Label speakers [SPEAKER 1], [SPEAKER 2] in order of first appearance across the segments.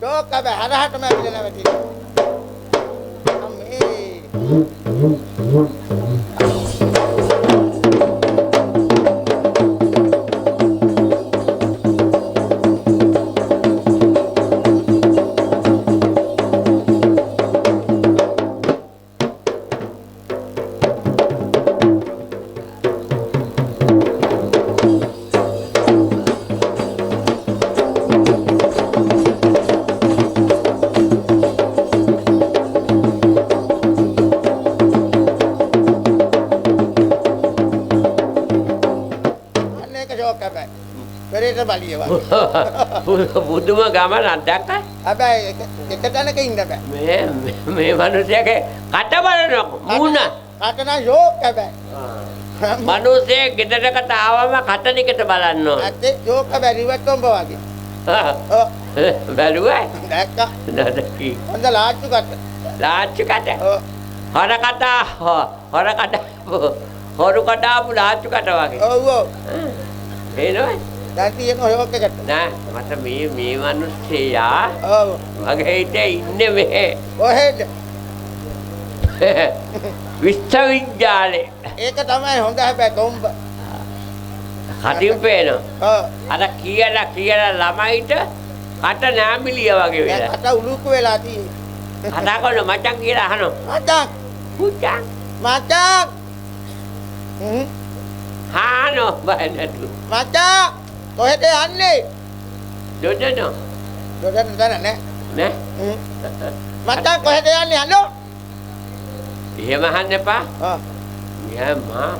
[SPEAKER 1] ෂෝක් හැබැයි හරහටම ඇවිල්ලා නැවතිලා. අම්මේ. පෙරේට බලිය වගේ.
[SPEAKER 2] බුදුම ගමනක් දැක්කා.
[SPEAKER 1] හැබැයි එක තැනක ඉන්න බෑ.
[SPEAKER 2] මේ මිනිහගේ කට බලන මූණ.
[SPEAKER 1] කට නම් ෂෝක් හැබැයි.
[SPEAKER 2] මිනිහේ ගෙදරකට ආවම කට නිකට බලන්න ඕන.
[SPEAKER 1] ඇත්තේ ෂෝක් හැබැයි රිවර්ට් කොම්බ වගේ.
[SPEAKER 2] ඔව්. බැලුවා.
[SPEAKER 1] දැක්කා.
[SPEAKER 2] නඩකි.
[SPEAKER 1] හොඳ ලාච්චු කට.
[SPEAKER 2] ලාච්චු කට.
[SPEAKER 1] ඔව්.
[SPEAKER 2] හොරු කට ආපු ලාච්චු කට වගේ.
[SPEAKER 1] ඔව් ඔව්.
[SPEAKER 2] එනවයි.
[SPEAKER 1] දැන් තියෙන ෂෝක් එකට.
[SPEAKER 2] නෑ මට මේ මිනිස්සයා
[SPEAKER 1] ඔව්.
[SPEAKER 2] මගේ හිතේ ඉන්නේ මෙහෙ.
[SPEAKER 1] කොහෙද?
[SPEAKER 2] විශ්වවිද්‍යාලේ.
[SPEAKER 1] ඒක තමයි හොඳ හැබැයි කොම්බ.
[SPEAKER 2] කටින් පේනවා.
[SPEAKER 1] ඔව්.
[SPEAKER 2] අර කියලා ළමයිට කට නෑමිලිය වගේ වෙලා.
[SPEAKER 1] කට උලුක්කු වෙලා තියෙන්නේ.
[SPEAKER 2] කතා කරන මචං කියලා අහනවා.
[SPEAKER 1] මචං.
[SPEAKER 2] මචං.
[SPEAKER 1] මචං.
[SPEAKER 2] හානෝ බයනතු.
[SPEAKER 1] මචං. කොහෙද යන්නේ?
[SPEAKER 2] දොඩනෝ.
[SPEAKER 1] දොඩන නෑ.
[SPEAKER 2] නෑ.
[SPEAKER 1] මචං කොහෙද යන්නේ? හලෝ.
[SPEAKER 2] එහෙම අහන්න එපා.
[SPEAKER 1] ආ.
[SPEAKER 2] යම්මා.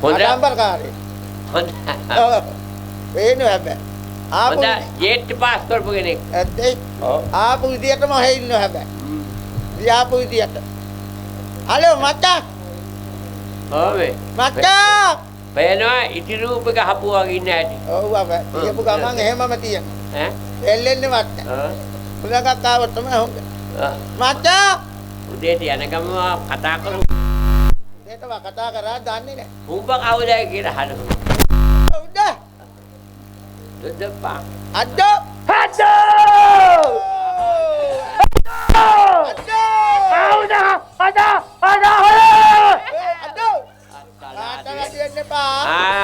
[SPEAKER 2] හොඳ.
[SPEAKER 1] ආඩම්බරකාරී.
[SPEAKER 2] හොඳ.
[SPEAKER 1] වේනු හැබැයි.
[SPEAKER 2] හොඳ ජෙට් පාස් කරපු කෙනෙක්.
[SPEAKER 1] ඇත්තේ? ඔව්. ආපු විදියටම ඔහෙ ඉන්නවා හැබැයි. ආපු විදියට. හලෝ මචං.
[SPEAKER 2] ඔව් මේ.
[SPEAKER 1] මචං.
[SPEAKER 2] පේනවා ඉටි රූප ගහපු වගේ ඉන්න ඇති.
[SPEAKER 1] ඔව් අපේ. කියපු ගමන් එහෙමම තියෙනවා.
[SPEAKER 2] ඈ?
[SPEAKER 1] එල්ලෙන්නේ මචං. උලගක් ආවොත් තමයි හොඳ. මචං.
[SPEAKER 2] උදේට යනකම කතා කරමු.
[SPEAKER 1] උදේටම කතා කරා දන්නේ නැහැ.
[SPEAKER 2] උඹ කවුද කියලා අහනවා.
[SPEAKER 1] උද.
[SPEAKER 2] දුද්දපා.
[SPEAKER 1] අද්දෝ.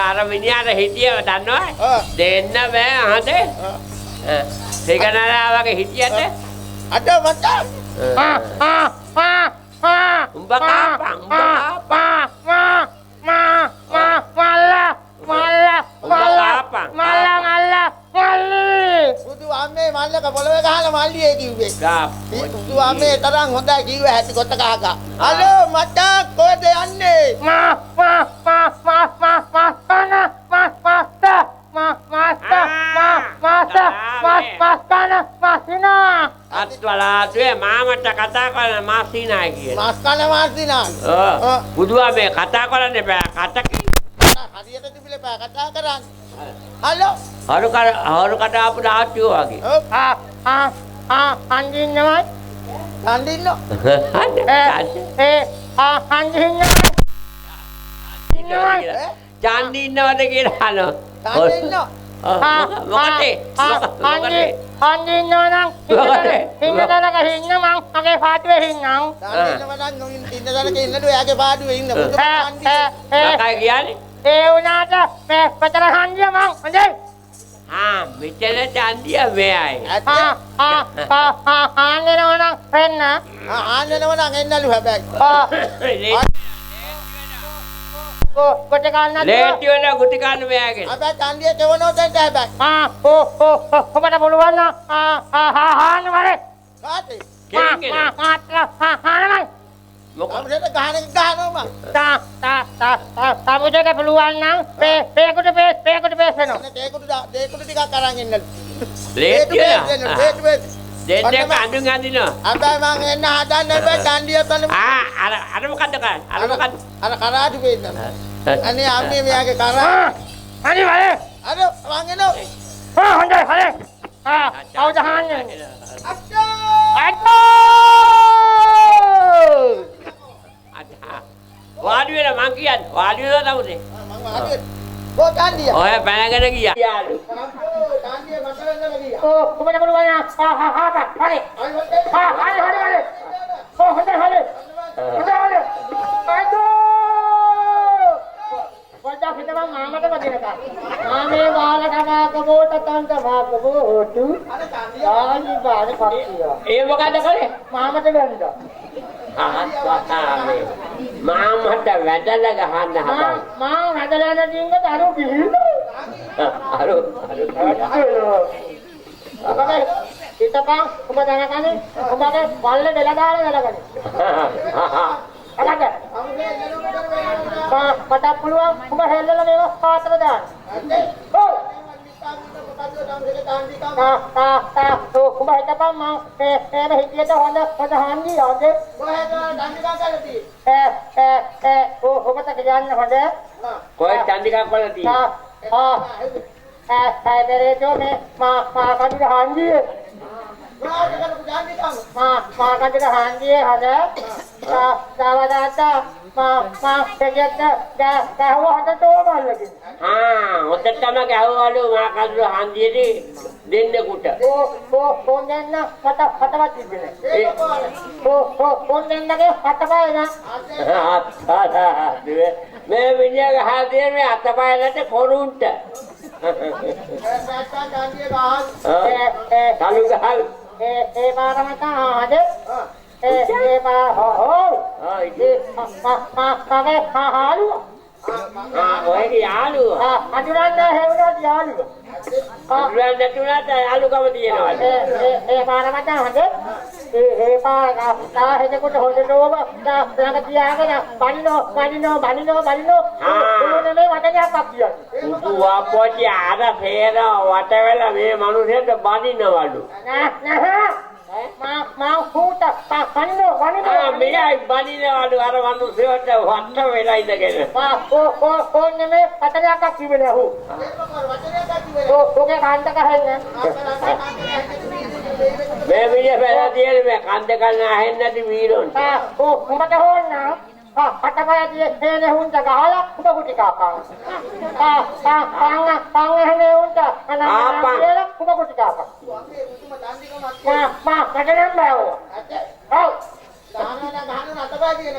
[SPEAKER 2] අර මිනිහට හිටියව දන්නවද? දෙන්න බෑ අහතේ. ඒක නරා වගේ හිටියට
[SPEAKER 1] අද මචං.
[SPEAKER 2] උඹ කාපන්
[SPEAKER 1] බුදු අම්මේ මල්ලක පොළවේ ගහලා මල්ලියේ කිව්වේ. බුදු අම්මේ තරම් හොඳයි කිව්වේ හැටි කොට කහක. හලෝ මචං කොහෙද යන්නේ?
[SPEAKER 2] අත්වලාතුවේ මාමට කතා කරන මාසිනායි කියන.
[SPEAKER 1] මස් කන මාසිනා.
[SPEAKER 2] ඔව්. බුදුවා මේ කතා කරන්න බෑ කටකින්.
[SPEAKER 1] හරියට තිබිලේ බෑ කතා කරන්න. හලෝ.
[SPEAKER 2] හරු කට ආපු ඩාච්චෝ වගේ.
[SPEAKER 1] ඔව්.
[SPEAKER 3] අන්දින්නවයි.
[SPEAKER 1] අන්දින්නෝ.
[SPEAKER 2] චන්දි ඉන්නවද කියලා අහනවා.
[SPEAKER 1] අන්දින්නෝ.
[SPEAKER 2] මොකටද?
[SPEAKER 3] අන්දින්නවනම් ඉන්නදලක ඉන්න මං මගේ පාටුවේ ඉන්නම්.
[SPEAKER 1] අන්දින්නව නම් ඉන්න දලක ඉන්නද ඔයාගේ පාඩුවේ ඉන්න. බුදු අන්දි.
[SPEAKER 2] මොකයි කියන්නේ?
[SPEAKER 3] ඒ වුණාට මේ පතර හන්දිය මං හොඳයි.
[SPEAKER 2] මෙතන චන්දිය මෙයයි.
[SPEAKER 3] ආන්නනවනම් වෙන්න.
[SPEAKER 1] ආන්නනව නම් එන්නලු හැබැයි.
[SPEAKER 3] කොට ගන්නද?
[SPEAKER 2] ලේටි වෙන ගුටි ගන්න මෙයාගෙන.
[SPEAKER 1] හැබැයි චන්දිය කෙවනෝ දෙන්න හැබැයි.
[SPEAKER 3] ඔබට පුළුවන් නම් ආන්න වරේ.
[SPEAKER 1] කාටේ?
[SPEAKER 3] ආන්නමයි.
[SPEAKER 1] මොකද ගහන එක ගහනවා මං.
[SPEAKER 3] සමුදේට පුළුවන් නම් පේකට පේසනවා.
[SPEAKER 1] දේකුඩු ටිකක් අරන් එන්නලු.
[SPEAKER 2] ලේටි වෙන. දෙන්නක අඳුන් අඳිනවා.
[SPEAKER 1] හැබැයි මං එන්න හදන්නේ බෑ චන්දිය තන.
[SPEAKER 2] අර මොකද්ද කරන්නේ? අර මොකද්ද?
[SPEAKER 1] අර කරාටි වෙන්න. අනේ අම්මේ මෙයාගේ කරා.
[SPEAKER 3] හරි වරේ.
[SPEAKER 1] අර මං එනවා.
[SPEAKER 3] හොඳයි හරි. කවුද හාන්නේ?
[SPEAKER 2] වාඩි වෙලා මං කියන්නේ වාඩි වෙලා තමයි.
[SPEAKER 1] මං වාඩි. කො චන්දිය?
[SPEAKER 2] ඔය පැනගෙන ගියා.
[SPEAKER 1] චන්දිය
[SPEAKER 3] ඔබට පුළුවන් හරි. හරි. පොඩ්ඩක් හිතමන් මාමට වදිනකම්. මාමේ වාලකමා කමෝට තන්ත වාකමෝටු. ආනි බාන පක්කිය.
[SPEAKER 2] ඒ මොකද කරේ?
[SPEAKER 3] මාමට ගන්නවා.
[SPEAKER 2] මාමට වැදලා ගහන්න හදා.
[SPEAKER 3] මා වැදලා නැතිනම් අරු කිහිල්ලෝ.
[SPEAKER 2] අරු
[SPEAKER 3] ඔබගේ හිතපන් ඔබ දැනගන්නේ ඔබගේ බල්ල දෙලා දාලා වැඩගන්නේ. අලක. මට පුළුවන් ඔබ හෙල්ලලා මේව පාතර දාන්න. ඔව්. ඔබ හිතපන් මම මේ හිතියට හොඳ හන්දි යන්නේ. කොහෙද දඬිකා කරලා තියෙන්නේ? ඔබට කියන්න හොඳ.
[SPEAKER 2] කොහෙද දඬිකා කරලා තියෙන්නේ?
[SPEAKER 3] Berejo me makan di handi. Makan di handi ada. Dawada kerja gawa ada tu lagi.
[SPEAKER 2] Otak sama gawalu makan di handi ni dende kuda.
[SPEAKER 3] Kondenna kata mati bine. Kondenna ke kata na.
[SPEAKER 2] मैं विजय हाथी में आता पाया थे खोरूंटा चालू का हाल
[SPEAKER 3] बार में कहाँ आजे बार हो हालू
[SPEAKER 2] वही आलू
[SPEAKER 3] अजुरान है आलू
[SPEAKER 2] आलू का बताइए ना
[SPEAKER 3] बार में कहाँ आजे बार का है जो कुछ हो जो लग दिया है ना बालिनो उन्होंने में वाटे क्या पाप दिया
[SPEAKER 2] तू वापस आधा फेरा वाटे वाला मैं मनुष्य तो बानी न वालू
[SPEAKER 3] माँ फूटा बालिनो
[SPEAKER 2] मेरा बानी न वालू अरे मनुष्य तो वाटे वाला ही लगे
[SPEAKER 3] कौन में पतला का की बना हो तो क्या खानता का है ना
[SPEAKER 2] मैं विजय पैदा दिए मैं कांते करना है ना ती वीरों
[SPEAKER 3] मत हो ना पटका दिए ने उनका गाला उनको कुछ कापा पांग है उनका ना उनको कुछ कापा मां कटना है वो आओ गाना तबा दिए ना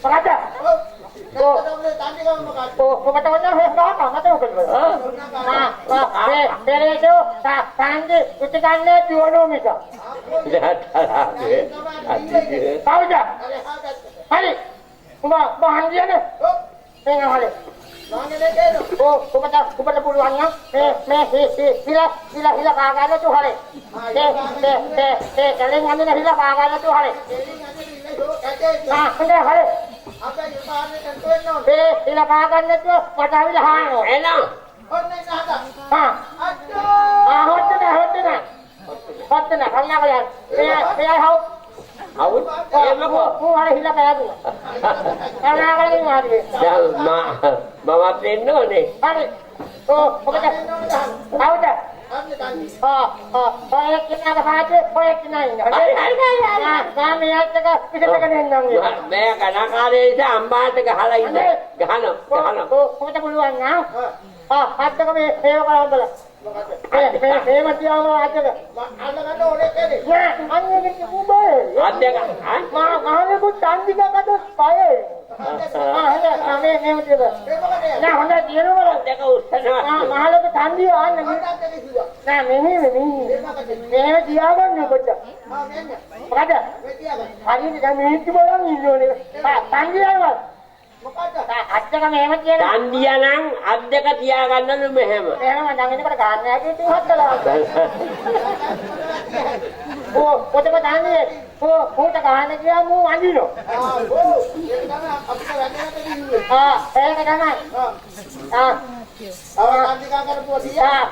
[SPEAKER 3] पकड़ा तो बताओ ना है का मत हो गया मेरे जो सांगे कुछ करने दोनों में का आओ जा अरे बाहर दिया ना मेरे वाले ऊपर पुलवान ना मैं हिला कागा ना तू हरे चलेंगे ना हिला कागा ना तू हरे हाँ हरे हिला कागा ना तू पटावी हाँ
[SPEAKER 2] है ना
[SPEAKER 3] हाँ होते ना करना का यार मैं हाउ
[SPEAKER 2] आओ ये मको
[SPEAKER 3] वो हरे हिला कागा तू करना का नहीं मार दे
[SPEAKER 2] मामा ट्रेन नो ने
[SPEAKER 3] अरे तो पकड़ आओ जा एक कितना बात है एक नहीं काम याद तक किसे तक नहीं होंगे
[SPEAKER 2] मैं कहना करे इसे अंबार तक हाला इसे गहनो
[SPEAKER 3] तो मुझे बोलूँगा ना आज तक मैं सेवा करा बोला मैं मत जाओ आज तक ना अन्य के ऊपर
[SPEAKER 2] आज तक
[SPEAKER 3] माँ ने कुछ शांति का तो पाए मैं मुझे ना होना जीरो वाला
[SPEAKER 2] आज तक उससे ना
[SPEAKER 3] माँ लोग शांति आ नहीं ना नहीं मैं दिया नहीं बच्चा पकड़ आगे मैं की बोला नहीं लोने शांति आया අච්චක මෙහෙම කියන
[SPEAKER 2] ඡන්දියා නම් අත් දෙක තියාගන්නලු මෙහෙම
[SPEAKER 3] මෙහෙම මං ගන්න හැටි ඉතින් හොත්තලා පොතේ දාන්නේ පොත ගන්න ගියා මූ අඳිනෝ ඒක තමයි කාන්තිකා කරපුවා තියා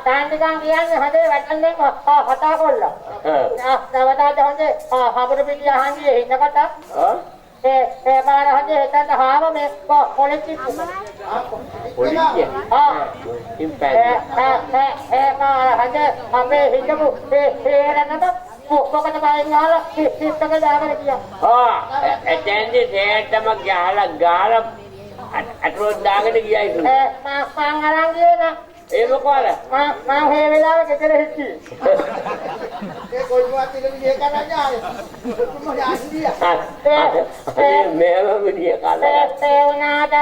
[SPEAKER 3] කාන්තිකා කියන්නේ හදේ වටන්නේ කතා කොල්ල නවදාට හොඳේ හබුරු පිටිය අහන්නේ ඉන්නකොට बार हजे हेता हाव में पॉलिटिक्स
[SPEAKER 2] polisi
[SPEAKER 3] बार हजे हमें हिजबु हेरनदा පොකට බයෙන් ගහලා සිස්ටම් එක දාගෙන ගියා.
[SPEAKER 2] එතෙන්දි තේටම ගහලා අටරොත් දාගෙන ගියා ඉතින්.
[SPEAKER 3] මං අරන් ගියේ නා
[SPEAKER 2] ඒ මොකවල?
[SPEAKER 3] මම මේ වෙලාවේ ගෙදර හිටියේ.
[SPEAKER 1] ඒ කොල්ලවත් ඉතින් මේ කරන්නේ ආයේ. කොහොමද ආන්නේ?
[SPEAKER 2] මේව විදිය කාලා.
[SPEAKER 3] ඒ වුණාට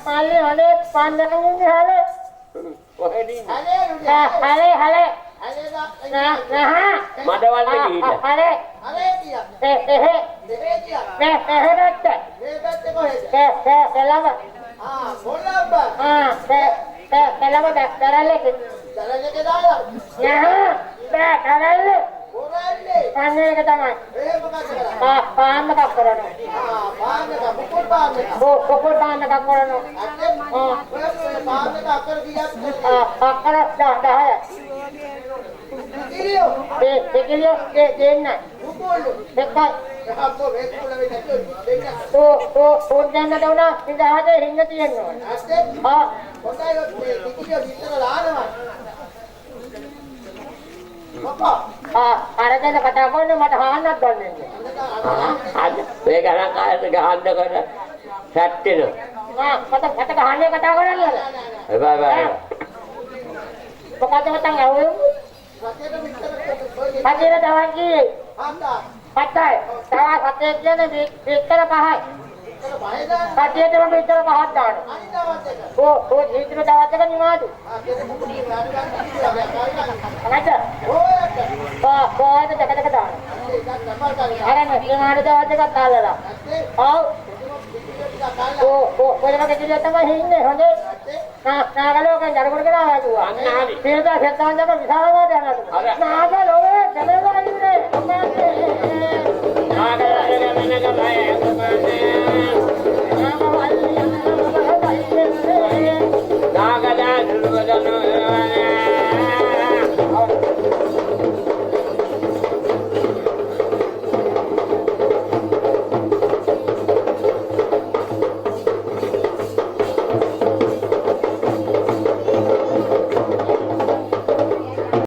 [SPEAKER 3] මල්ලි හොනේ පන්දකින් ඉන්නේ හැලේ.
[SPEAKER 2] කොහෙදී?
[SPEAKER 3] හැලේ
[SPEAKER 1] හලේ
[SPEAKER 2] මඩවලට ගිහිල්ලා.
[SPEAKER 3] හැලේ
[SPEAKER 1] කියන්නේ.
[SPEAKER 3] එහෙ
[SPEAKER 1] දෙවේ කියන්නේ.
[SPEAKER 3] මේ එහෙට
[SPEAKER 1] මේ පැත්තේ කොහෙද?
[SPEAKER 3] එළම
[SPEAKER 1] කොල්ලබ්බ.
[SPEAKER 3] එළම දැරල්ලේ
[SPEAKER 1] දරලේ දාලා.
[SPEAKER 3] දැරල්ලේ
[SPEAKER 1] කොරල්ලේ.
[SPEAKER 3] අනේක තමයි
[SPEAKER 1] ඒ මොකද කරන්නේ?
[SPEAKER 3] පාන්නක කරනවා
[SPEAKER 1] පාන්නක මුකුල් පාන්නක.
[SPEAKER 3] කොකොල් පාන්නක කරනවා
[SPEAKER 1] අත්තේ ඔය පාන්නක අක්කර කියක්.
[SPEAKER 3] අක්කර 10
[SPEAKER 1] ඉරියෝ.
[SPEAKER 3] දෙකියෝ දෙන්න
[SPEAKER 1] මුකුල්.
[SPEAKER 3] දෙකයි
[SPEAKER 1] අපෝ මේ කුල වෙන්නේ නැතුව දෙන්න.
[SPEAKER 3] උන්දන්න දවුනා ඉඳහට හින්න තියෙනවා
[SPEAKER 1] අත්තේ
[SPEAKER 3] ආ
[SPEAKER 1] හොඳයි මේ කිකියෝ විතර දානවා. මොකක්?
[SPEAKER 3] අරගෙන කතා කරන්නේ මට හාන්නක් ගන්න
[SPEAKER 2] අද මේ ගණන් කාලෙට ගහන්න කොට සැට්ටෙන.
[SPEAKER 3] මට ගහන්නේ කතා කරන්නේ
[SPEAKER 2] බයි.
[SPEAKER 3] මොකද මතන් ඇහුවේ
[SPEAKER 1] රටේට විතර කොයි
[SPEAKER 3] පදින දවල් කීයේ
[SPEAKER 1] ආන්දා.
[SPEAKER 3] පත්තයි තව සතේ කියන්නේ විතර 5යි
[SPEAKER 1] ඒක බයදා.
[SPEAKER 3] පතියේම විතර 5ක් දානවා
[SPEAKER 1] අනිදාවත් එක.
[SPEAKER 3] ඕ හිතේ දවස් එක නිවාඩු
[SPEAKER 1] කෙනෙක් මුකුත් නෑ අර ගන්න කිව්වා බෑ කායි ගන්න.
[SPEAKER 3] නැද
[SPEAKER 1] ඕයක.
[SPEAKER 3] කොහොමද දෙක දානවා
[SPEAKER 1] ඒක තමයි කරන්නේ.
[SPEAKER 3] අර නිවාඩු දවස් එකක් තාලලා
[SPEAKER 1] අත්තේ
[SPEAKER 3] ආව්
[SPEAKER 1] කිකියෝ ටික කාලා.
[SPEAKER 3] කොහෙද කිව්ව තමයි ඉන්නේ හොඳේ
[SPEAKER 1] අත්තේ
[SPEAKER 3] නාගලෝකෙන් දරගොඩ කරා වගේ
[SPEAKER 2] අන්න හරි.
[SPEAKER 3] පිරදා සෙත්තාන්දම විසාරවට යනවා නාගලෝක